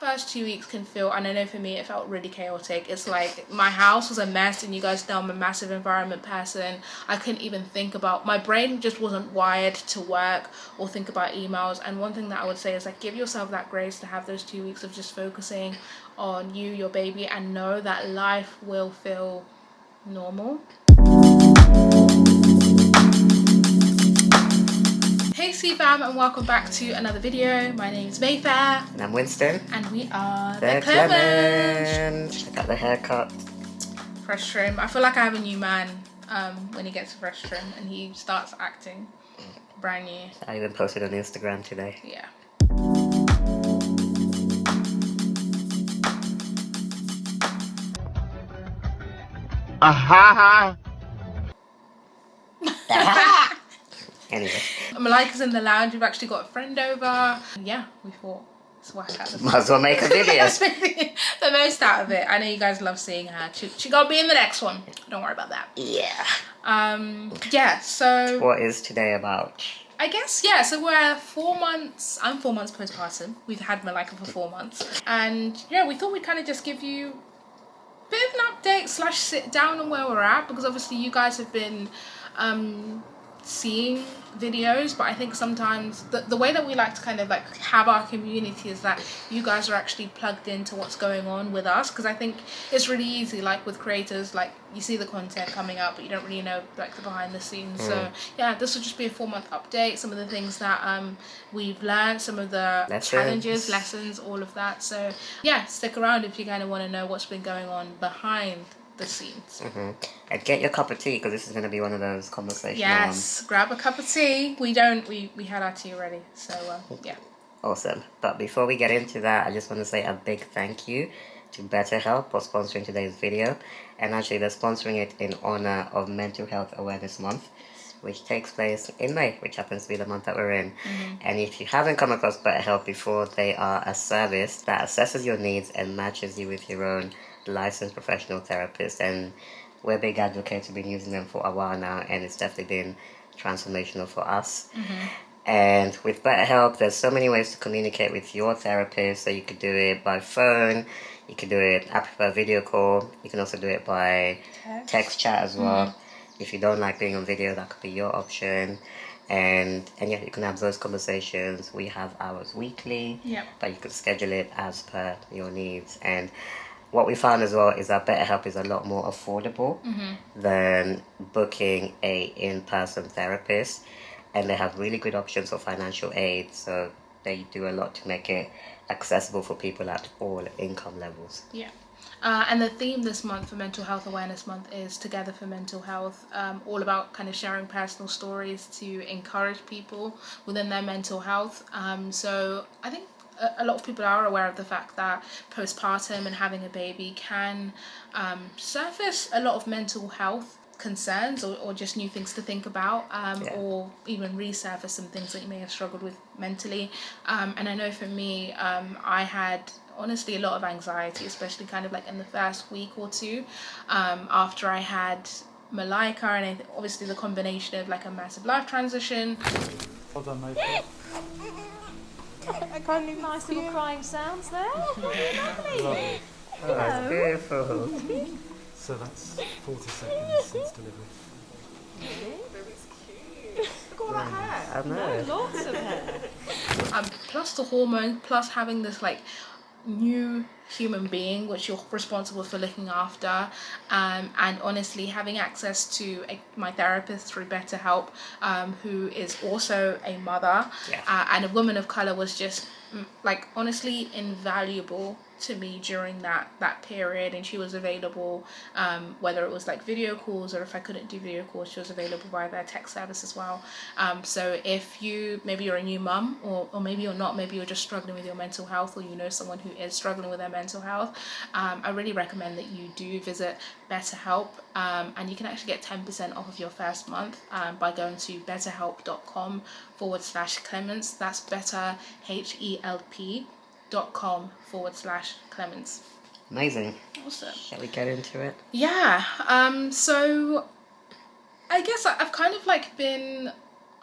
first 2 weeks can feel, and I know for me it felt really chaotic. It's like my house was a mess, and you guys know I'm a massive environment person. I couldn't even think about, my brain just wasn't wired to work or think about emails. And one thing that I would say is like, give yourself that grace to have those 2 weeks of just focusing on you, your baby, and know that life will feel normal. Hey C-Fam, and welcome back to another video. My name is Mayfair. And I'm Winston. And we are the Clements. Check out the haircut. Fresh trim. I feel like I have a new man when he gets a fresh trim and he starts acting brand new. I even posted on Instagram today. Yeah. Anyway. Malika's in the lounge. We've actually got a friend over. Yeah, we thought let's whack out Might as well make a video. The most out of it. I know you guys love seeing her. She gotta be in the next one. Don't worry about that. Yeah. Yeah, so what is today about? I guess, yeah, so we're 4 months, I'm 4 months postpartum. We've had Malika for 4 months. And yeah, we thought we'd kind of just give you a bit of an update / sit down on where we're at, because obviously you guys have been seeing videos, but I think sometimes the way that we like to kind of like have our community is that you guys are actually plugged into what's going on with us, because I think it's really easy, like with creators, like you see the content coming out but you don't really know like the behind the scenes. So yeah, this will just be a 4-month update, some of the things that we've learned, some of the challenges, lessons, all of that. So yeah, stick around if you kind of want to know what's been going on behind the scenes. And get your cup of tea, because this is going to be one of those conversations. Yes, grab a cup of tea. We had our tea already, so yeah. Awesome. But before we get into that, I just want to say a big thank you to BetterHelp for sponsoring today's video. And actually they're sponsoring it in honor of Mental Health Awareness Month, which takes place in May, which happens to be the month that we're in. And if you haven't come across BetterHelp before, they are a service that assesses your needs and matches you with your own licensed professional therapist, and we're big advocates. We've been using them for a while now, and it's definitely been transformational for us. And with BetterHelp, there's so many ways to communicate with your therapist. So you could do it by phone, you could do it, I prefer video call, you can also do it by text chat as well. If you don't like being on video, that could be your option. And yeah, you can have those conversations. We have ours weekly, but you can schedule it as per your needs. And what we found as well is that BetterHelp is a lot more affordable than booking a in-person therapist, and they have really good options for financial aid. So they do a lot to make it accessible for people at all income levels. Yeah. And the theme this month for Mental Health Awareness Month is Together for Mental Health, all about kind of sharing personal stories to encourage people within their mental health. So I think a lot of people are aware of the fact that postpartum and having a baby can surface a lot of mental health concerns or just new things to think about, or even resurface some things that you may have struggled with mentally. And I know for me, I had honestly a lot of anxiety, especially kind of like in the first week or two after I had Malika, and obviously the combination of like a massive life transition. Well done, Mayfair. I kind of nice little crying sounds there. Oh, lovely. Oh, that's beautiful. So that's 40 seconds since delivery. Really? Cute. Look at all that hair. I know. No, lots of hair. Plus the hormone, plus having this like new human being which you're responsible for looking after, and honestly having access to my therapist through BetterHelp, who is also a mother and a woman of color, was just like honestly invaluable to me during that period. And she was available, whether it was like video calls, or if I couldn't do video calls, she was available via their text service as well. So if maybe you're a new mum, or maybe you're not, maybe you're just struggling with your mental health, or you know someone who is struggling with their mental health, I really recommend that you do visit BetterHelp, and you can actually get 10% off of your first month by going to betterhelp.com/Clements. That's betterhelp.com/Clements. Amazing. Awesome. Shall we get into it? Yeah. So I guess I've kind of like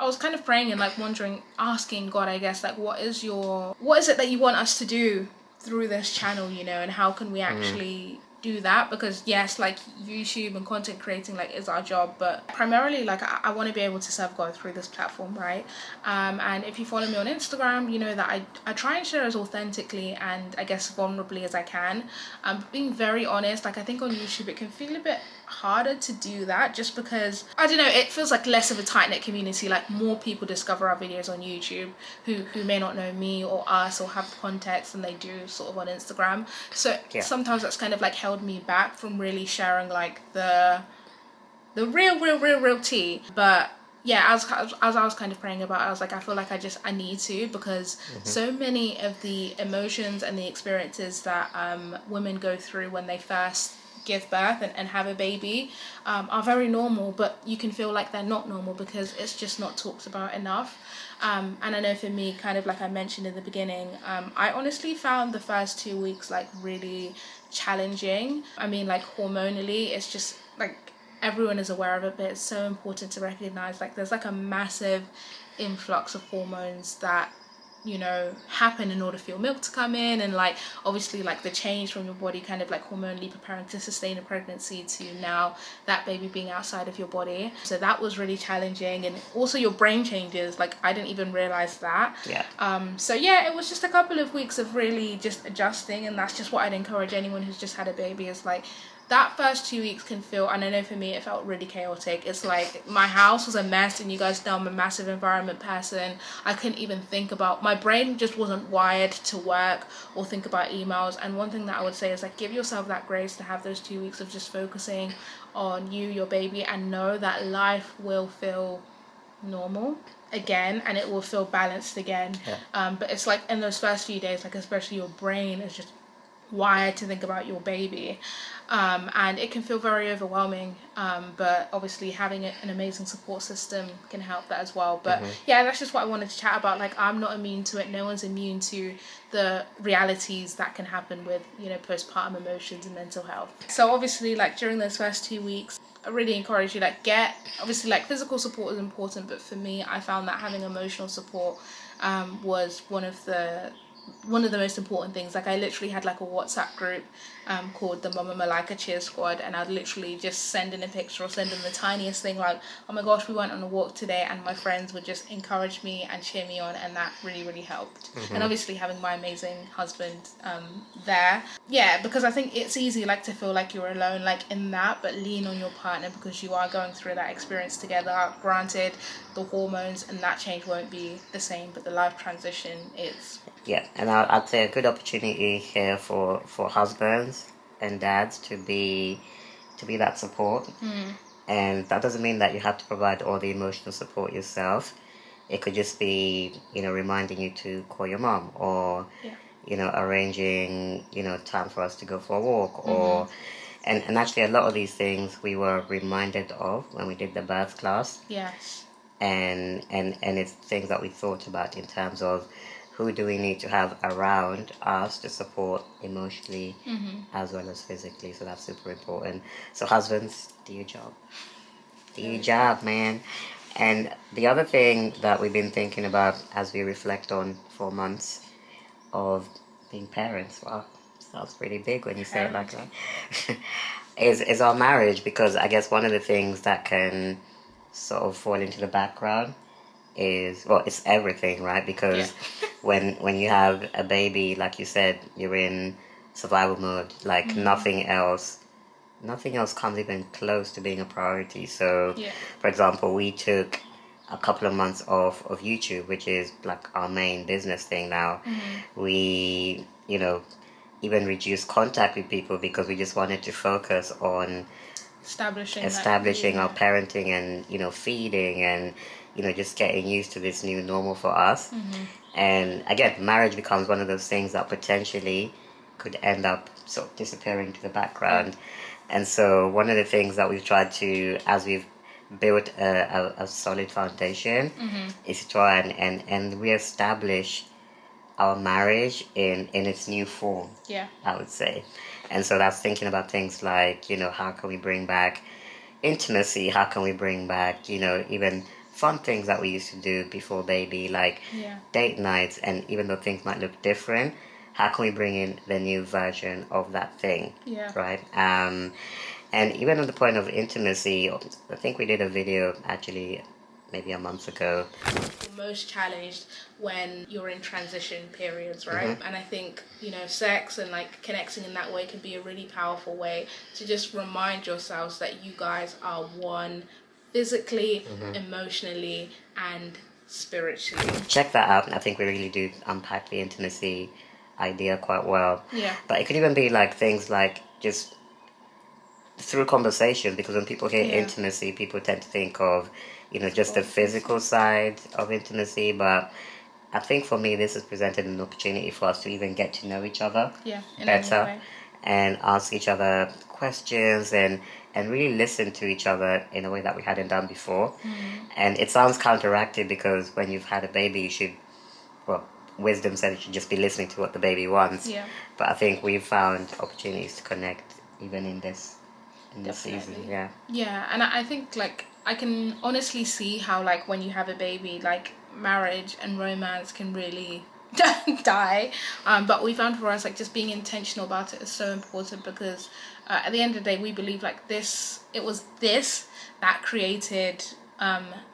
I was kind of praying and like wondering, asking God, I guess, like what is it that you want us to do through this channel, you know, and how can we actually do that? Because yes, like YouTube and content creating like is our job, but primarily like I want to be able to serve God through this platform, right? And if you follow me on Instagram, you know that I try and share as authentically and I guess vulnerably as I can. Being very honest, like I think on YouTube it can feel a bit harder to do that, just because I don't know, it feels like less of a tight-knit community. Like more people discover our videos on YouTube who may not know me or us or have context than they do sort of on Instagram. So sometimes that's kind of like held me back from really sharing like the real tea. But yeah, as I was kind of praying about it, I was like, I feel like I need to, because so many of the emotions and the experiences that women go through when they first give birth and have a baby are very normal, but you can feel like they're not normal because it's just not talked about enough. And I know for me, kind of like I mentioned in the beginning, I honestly found the first 2 weeks like really challenging. I mean, like hormonally, it's just like everyone is aware of it, but it's so important to recognize like there's like a massive influx of hormones that, you know, happen in order for your milk to come in, and like obviously like the change from your body kind of like hormonally preparing to sustain a pregnancy to now that baby being outside of your body. So that was really challenging, and also your brain changes, like I didn't even realize that. So yeah, it was just a couple of weeks of really just adjusting, and that's just what I'd encourage anyone who's just had a baby, is like that first 2 weeks can feel, and I know for me it felt really chaotic. It's like my house was a mess, and you guys know I'm a massive environment person. I couldn't even think about, my brain just wasn't wired to work or think about emails. And one thing that I would say is like give yourself that grace to have those 2 weeks of just focusing on you, your baby, and know that life will feel normal again and it will feel balanced again. But it's like in those first few days, like especially your brain is just wired to think about your baby, and it can feel very overwhelming, but obviously having an amazing support system can help that as well. But yeah, that's just what I wanted to chat about. Like I'm not immune to it, no one's immune to the realities that can happen with, you know, postpartum emotions and mental health. So obviously like during those first 2 weeks, I really encourage you, like get, obviously like physical support is important, but for me I found that having emotional support was one of the most important things. Like I literally had like a WhatsApp group called the Mama Malika Cheer Squad, and I'd literally just send in a picture or send in the tiniest thing like, oh my gosh, we went on a walk today, and my friends would just encourage me and cheer me on, and that really helped. And obviously having my amazing husband there, yeah, because I think it's easy like to feel like you're alone like in that, but lean on your partner because you are going through that experience together. Granted, the hormones and that change won't be the same, but the life transition is. Yeah, and I'd say a good opportunity here for husbands and dads to be that support. And that doesn't mean that you have to provide all the emotional support yourself. It could just be, you know, reminding you to call your mom, or you know, arranging, you know, time for us to go for a walk, or and actually a lot of these things we were reminded of when we did the birth class. Yes. And it's things that we thought about in terms of who do we need to have around us to support emotionally as well as physically. So that's super important. So husbands, do your job. Do your job, man. And the other thing that we've been thinking about as we reflect on 4 months of being parents, wow, sounds pretty big when you say it like that, is our marriage. Because I guess one of the things that can sort of fall into the background is, well, it's everything, right? Because when you have a baby, like you said, you're in survival mode. Like nothing else comes even close to being a priority. So for example, we took a couple of months off of YouTube, which is like our main business thing now. We, you know, even reduced contact with people because we just wanted to focus on establishing our parenting and, you know, feeding and, you know, just getting used to this new normal for us. And again, marriage becomes one of those things that potentially could end up sort of disappearing to the background. And so one of the things that we've tried to, as we've built a solid foundation, is to try and reestablish our marriage in its new form, I would say. And so that's thinking about things like, you know, how can we bring back intimacy? How can we bring back, you know, even fun things that we used to do before baby, like date nights? And even though things might look different, how can we bring in the new version of that thing? Yeah. Right. And even on the point of intimacy, I think we did a video actually maybe a month ago. Most challenged when you're in transition periods, right? And I think, you know, sex and like connecting in that way can be a really powerful way to just remind yourselves that you guys are one physically, emotionally, and spiritually. Check that out. I think we really do unpack the intimacy idea quite well. Yeah. But it could even be like things like just through conversation, because when people hear intimacy, people tend to think of, you know, just the physical side of intimacy. But I think for me, this has presented an opportunity for us to even get to know each other better and ask each other questions and really listen to each other in a way that we hadn't done before. And it sounds counteractive because when you've had a baby, you should, well, wisdom said you should just be listening to what the baby wants. Yeah. But I think we've found opportunities to connect even in this season. Yeah, and I think like I can honestly see how like when you have a baby, like marriage and romance can really die, but we found for us like just being intentional about it is so important, because at the end of the day we believe like it was this that created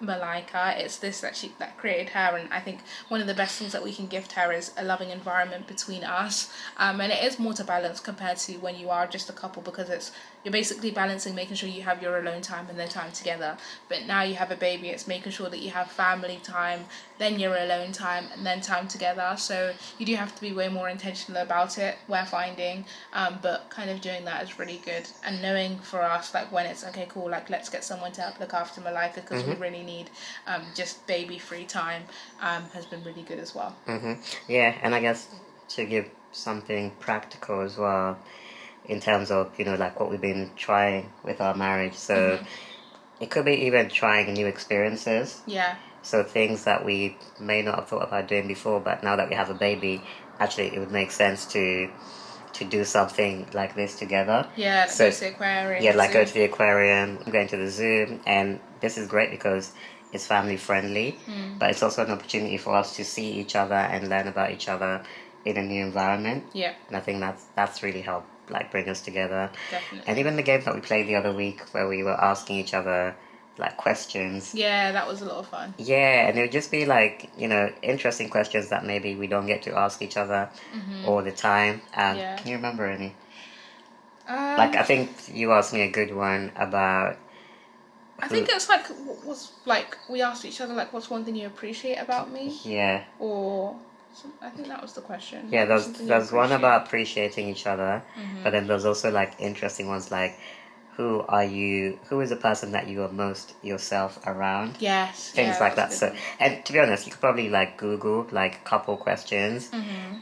Malika. It's this that created her, and I think one of the best things that we can gift her is a loving environment between us, and it is more to balance compared to when you are just a couple, because you're basically balancing making sure you have your alone time and then time together. But now you have a baby, it's making sure that you have family time, then your alone time, and then time together. So you do have to be way more intentional about it, we're finding, but kind of doing that is really good. And knowing for us like when it's okay, cool, like let's get someone to help look after Malika, because we really need just baby free time, has been really good as well. Yeah, and I guess to give something practical as well, in terms of, you know, like what we've been trying with our marriage. So it could be even trying new experiences. Yeah. So things that we may not have thought about doing before, but now that we have a baby, actually it would make sense to do something like this together. Yeah, like go to the aquarium. Yeah, like go to the aquarium, going to the zoo, and this is great because it's family friendly, but it's also an opportunity for us to see each other and learn about each other in a new environment. Yeah. And I think that's really helped like bring us together. Definitely. And even the game that we played the other week where we were asking each other like questions. Yeah, that was a lot of fun. Yeah, and it would just be like, you know, interesting questions that maybe we don't get to ask each other all the time. Can you remember any? Like I think you asked me a good one about. I think it's like what's like we asked each other like what's one thing you appreciate about me? Yeah. Or I think that was the question. Yeah, there's one about appreciating each other, but then there's also like interesting ones like who is the person that you are most yourself around? Yes. Things like that. So, and to be honest, you could probably like Google like a couple questions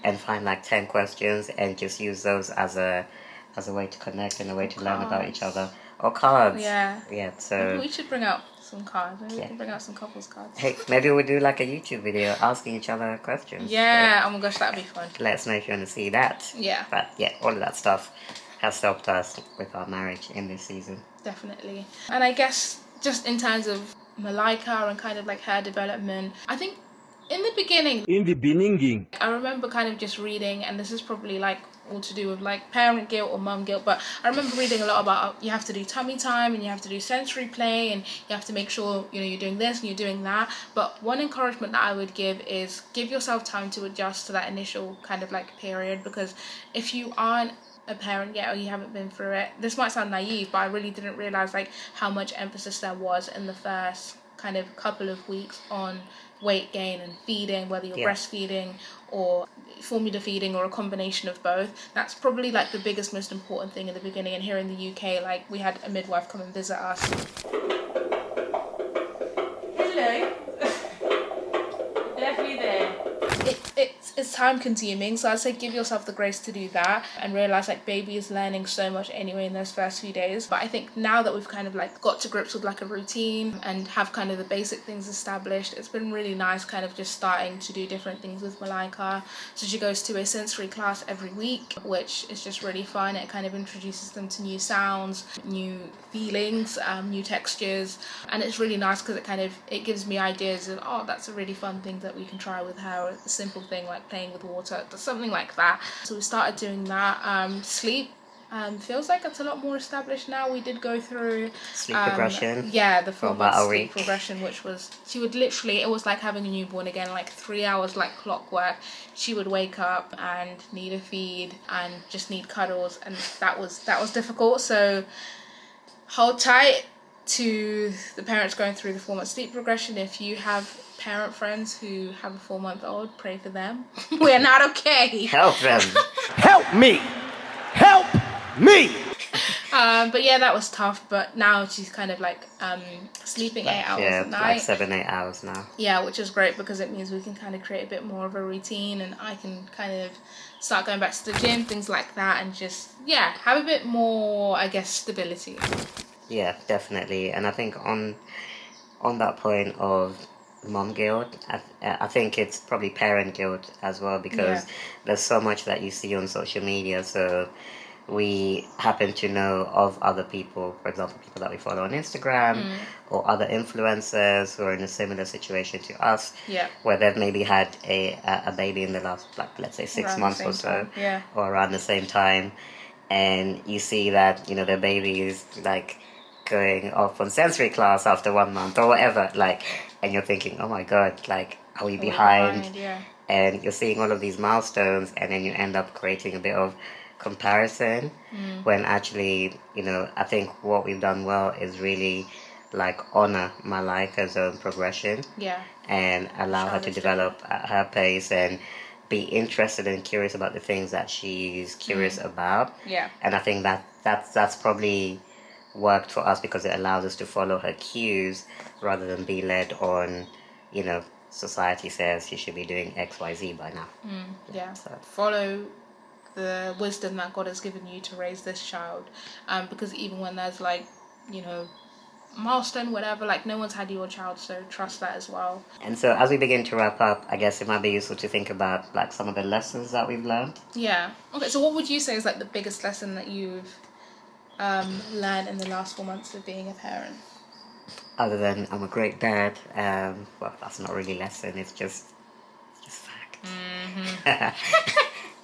and find like 10 questions and just use those as a way to connect and a way to learn about each other. Or cards. Yeah. Yeah, so maybe we should bring out some cards. Maybe we can bring out some couples cards. Hey, maybe we'll do like a YouTube video asking each other questions. Yeah, oh my gosh, that'd be fun. Let us know if you want to see that. Yeah. But yeah, all of that stuff has helped us with our marriage in this season. Definitely. And I guess just in terms of Malika and kind of like her development, I think in the beginning, I remember kind of just reading, and this is probably like all to do with like parent guilt or mum guilt, but I remember reading a lot about you have to do tummy time and you have to do sensory play and you have to make sure, you know, you're doing this and you're doing that. But one encouragement that I would give is give yourself time to adjust to that initial kind of like period, because if you aren't a parent yet or you haven't been through it, this might sound naive, but I really didn't realize like how much emphasis there was in the first kind of couple of weeks on weight gain and feeding, whether you're breastfeeding or formula feeding or a combination of both. That's probably like the biggest, most important thing in the beginning. And here in the UK, like we had a midwife come and visit us. Hello. Definitely there. It's time consuming, so I'd say give yourself the grace to do that and realize like baby is learning so much anyway in those first few days. But I think now that we've kind of like got to grips with like a routine and have kind of the basic things established, it's been really nice kind of just starting to do different things with Malika. So she goes to a sensory class every week, which is just really fun. It kind of introduces them to new sounds, new feelings, new textures, and it's really nice because it gives me ideas of, oh, that's a really fun thing that we can try with her. A simple thing like playing playing with water, something like that. So we started doing that. Sleep feels like it's a lot more established now. We did go through Sleep progression. Yeah, the for 4 about month a sleep week. progression, which was, she would literally, it was like having a newborn again, like 3 hours like clockwork. She would wake up and need a feed and just need cuddles, and that was difficult. So hold tight to the parents going through the 4 month sleep progression. If you have parent friends who have a 4-month-old, pray for them. We're not okay. Help them. Help me! Help me! But yeah, that was tough. But now she's kind of like sleeping 8 hours Yeah, a night. like 7-8 hours now. Yeah, which is great because it means we can kind of create a bit more of a routine, and I can kind of start going back to the gym, things like that, and just, yeah, have a bit more, I guess, stability. Yeah, definitely. And I think on that point of mom guilt, I think it's probably parent guilt as well, because there's so much that you see on social media. So we happen to know of other people, for example, people that we follow on Instagram or other influencers who are in a similar situation to us, where they've maybe had a baby in the last, like, let's say 6 Around the months same or so, time, or around the same time, and you see that, you know, their baby is like going off on sensory class after 1 month or whatever, like, and you're thinking, oh my god, like, are we behind? And you're seeing all of these milestones, and then you end up creating a bit of comparison, when actually, you know, I think what we've done well is really like honor Malaika's own progression, and allow her to develop at her pace and be interested and curious about the things that she's curious about. And I think that's probably worked for us, because it allows us to follow her cues rather than be led on, you know, society says you should be doing XYZ by now. So Follow the wisdom that God has given you to raise this child, because even when there's, like, you know, milestone, whatever, like, no one's had your child, so trust that as well. And so as we begin to wrap up, I guess it might be useful to think about, like, some of the lessons that we've learned. Okay, so what would you say is, like, the biggest lesson that you've learned in the last 4 months of being a parent? Other than I'm a great dad, well, that's not really a lesson, it's just fact.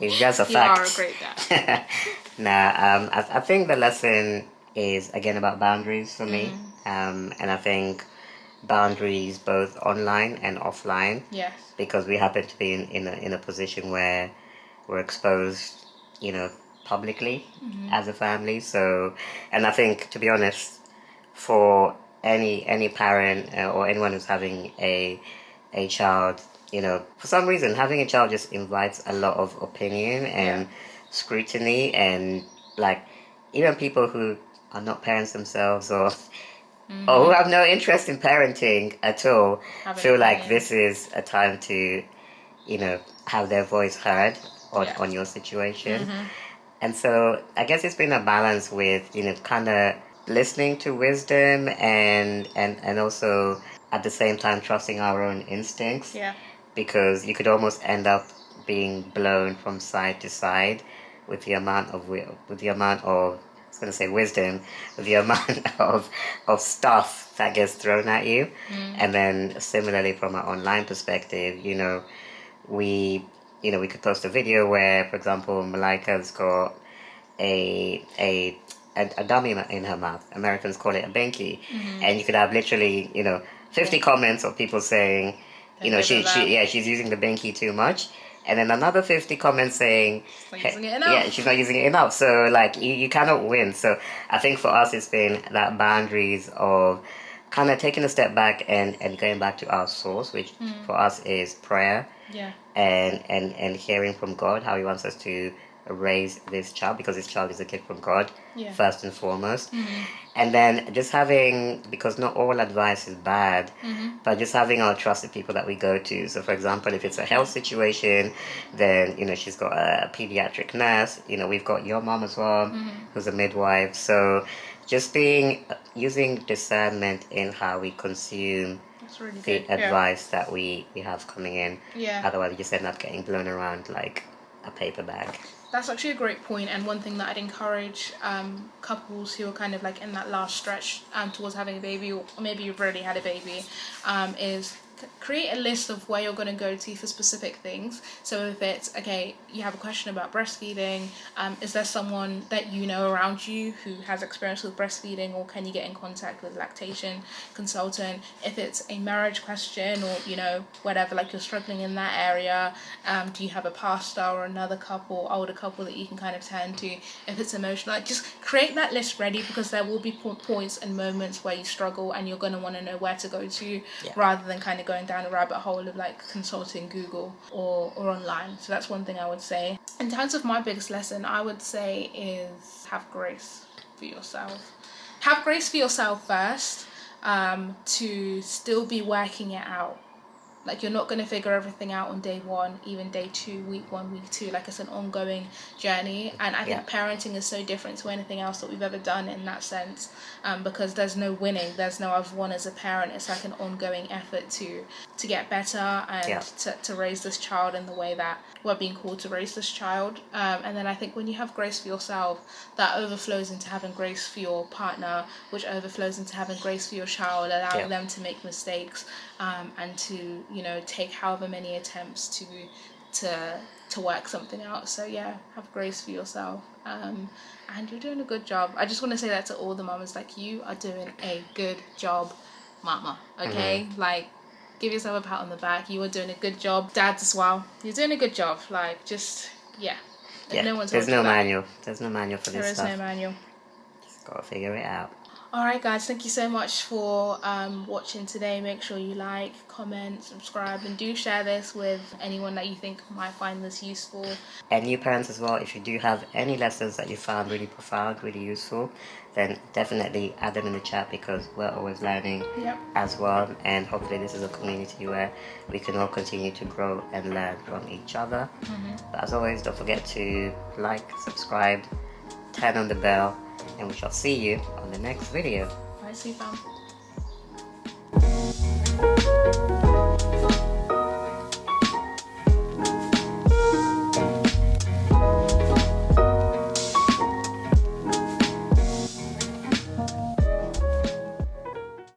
It's just a fact. You are a great dad. I think the lesson is, again, about boundaries for me. And I think boundaries both online and offline. Yes. Because we happen to be in a position where we're exposed, you know, publicly as a family. So, and I think, to be honest, for any parent or anyone who's having a child, you know, for some reason having a child just invites a lot of opinion and scrutiny, and, like, even people who are not parents themselves, or who have no interest in parenting at all, feel like this is a time to, you know, have their voice heard on your situation. And so I guess it's been a balance with, you know, kind of listening to wisdom and also at the same time trusting our own instincts. Because you could almost end up being blown from side to side with the amount of I was going to say wisdom, with the amount of stuff that gets thrown at you. And then similarly, from an online perspective, you know, we could post a video where, for example, Malaika's got a dummy in her mouth. Americans call it a binky. And you could have literally, you know, 50 comments of people saying, you know, she's using the binky too much. And then another 50 comments saying, she's not using it enough. Yeah, she's not using it enough. So, like, you cannot win. So I think for us, it's been that boundaries of kind of taking a step back and going back to our source, which for us is prayer. And hearing from God how he wants us to raise this child, because this child is a gift from God, first and foremost. And then just having, because not all advice is bad, but just having our trusted people that we go to. So, for example, if it's a health situation, then, you know, she's got a pediatric nurse. You know, we've got your mom as well, who's a midwife. So just using discernment in how we consume the advice that we have coming in. Otherwise, you just end up getting blown around like a paper bag. That's actually a great point, and one thing that I'd encourage couples who are kind of like in that last stretch towards having a baby, or maybe you've already had a baby, is create a list of where you're going to go to for specific things. So if it's, okay, you have a question about breastfeeding, is there someone that you know around you who has experience with breastfeeding, or can you get in contact with lactation consultant? If it's a marriage question, or, you know, whatever, like you're struggling in that area, do you have a pastor or another couple, older couple that you can kind of turn to? If it's emotional, like just create that list ready, because there will be points and moments where you struggle and you're going to want to know where to go to, rather than kind of going down a rabbit hole of like consulting Google or online. So that's one thing I would say. In terms of my biggest lesson, I would say is have grace for yourself. Have grace for yourself first, to still be working it out. Like, you're not going to figure everything out on day one, even day two, week one, week two. Like, it's an ongoing journey. And I think parenting is so different to anything else that we've ever done in that sense, because there's no winning. There's no I've won as a parent. It's like an ongoing effort to get better and to raise this child in the way that we're being called to raise this child. And then I think when you have grace for yourself, that overflows into having grace for your partner, which overflows into having grace for your child, allowing them to make mistakes, and to, you know, take however many attempts to work something out. So yeah, have grace for yourself, and you're doing a good job. I just want to say that to all the mamas, like, you are doing a good job, mama, okay? Like, give yourself a pat on the back. You are doing a good job. Dads as well, you're doing a good job. Like, just no one's there's no holding back. manual. There's no manual for this stuff. There is no manual. Just gotta figure it out. Alright guys, thank you so much for watching today. Make sure you like, comment, subscribe, and do share this with anyone that you think might find this useful. And new parents as well, if you do have any lessons that you found really profound, really useful, then definitely add them in the chat, because we're always learning as well. And hopefully this is a community where we can all continue to grow and learn from each other. But as always, don't forget to like, subscribe, turn on the bell, and we shall see you on the next video. Bye, see you fam.